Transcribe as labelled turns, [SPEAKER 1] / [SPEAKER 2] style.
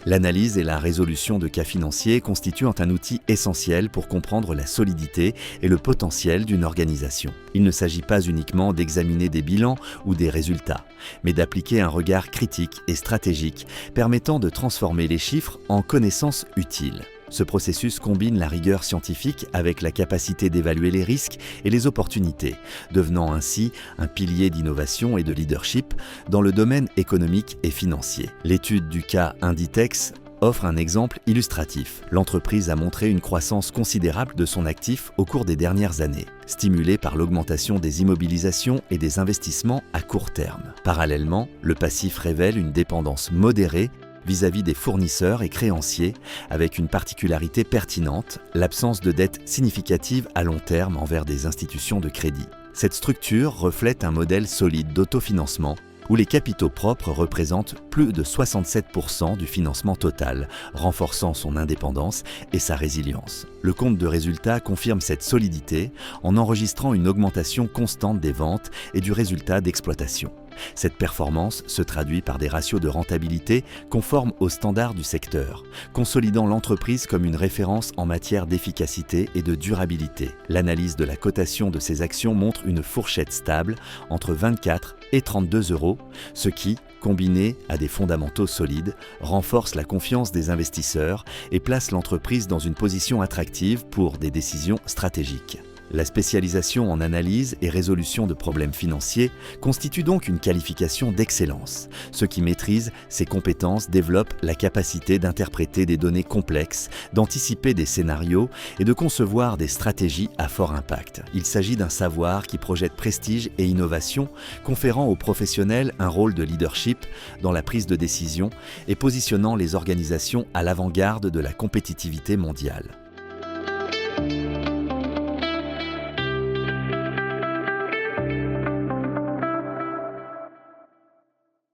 [SPEAKER 1] L'analyse et la résolution de cas financiers constituent un outil essentiel pour comprendre la solidité et le potentiel d'une organisation. Il ne s'agit pas uniquement d'examiner des bilans ou des résultats, mais d'appliquer un regard critique et stratégique permettant de transformer les chiffres en connaissances utiles. Ce processus combine la rigueur scientifique avec la capacité d'évaluer les risques et les opportunités, devenant ainsi un pilier d'innovation et de leadership dans le domaine économique et financier. L'étude du cas Inditex offre un exemple illustratif. L'entreprise a montré une croissance considérable de son actif au cours des dernières années, stimulée par l'augmentation des immobilisations et des investissements à court terme. Parallèlement, le passif révèle une dépendance modérée vis-à-vis des fournisseurs et créanciers, avec une particularité pertinente, l'absence de dette significative à long terme envers des institutions de crédit. Cette structure reflète un modèle solide d'autofinancement où les capitaux propres représentent plus de 67% du financement total, renforçant son indépendance et sa résilience. Le compte de résultat confirme cette solidité en enregistrant une augmentation constante des ventes et du résultat d'exploitation. Cette performance se traduit par des ratios de rentabilité conformes aux standards du secteur, consolidant l'entreprise comme une référence en matière d'efficacité et de durabilité. L'analyse de la cotation de ces actions montre une fourchette stable entre 24 et 32 €, ce qui, combiné à des fondamentaux solides, renforce la confiance des investisseurs et place l'entreprise dans une position attractive pour des décisions stratégiques. La spécialisation en analyse et résolution de problèmes financiers constitue donc une qualification d'excellence. Ceux qui maîtrisent ces compétences développent la capacité d'interpréter des données complexes, d'anticiper des scénarios et de concevoir des stratégies à fort impact. Il s'agit d'un savoir qui projette prestige et innovation, conférant aux professionnels un rôle de leadership dans la prise de décision et positionnant les organisations à l'avant-garde de la compétitivité mondiale.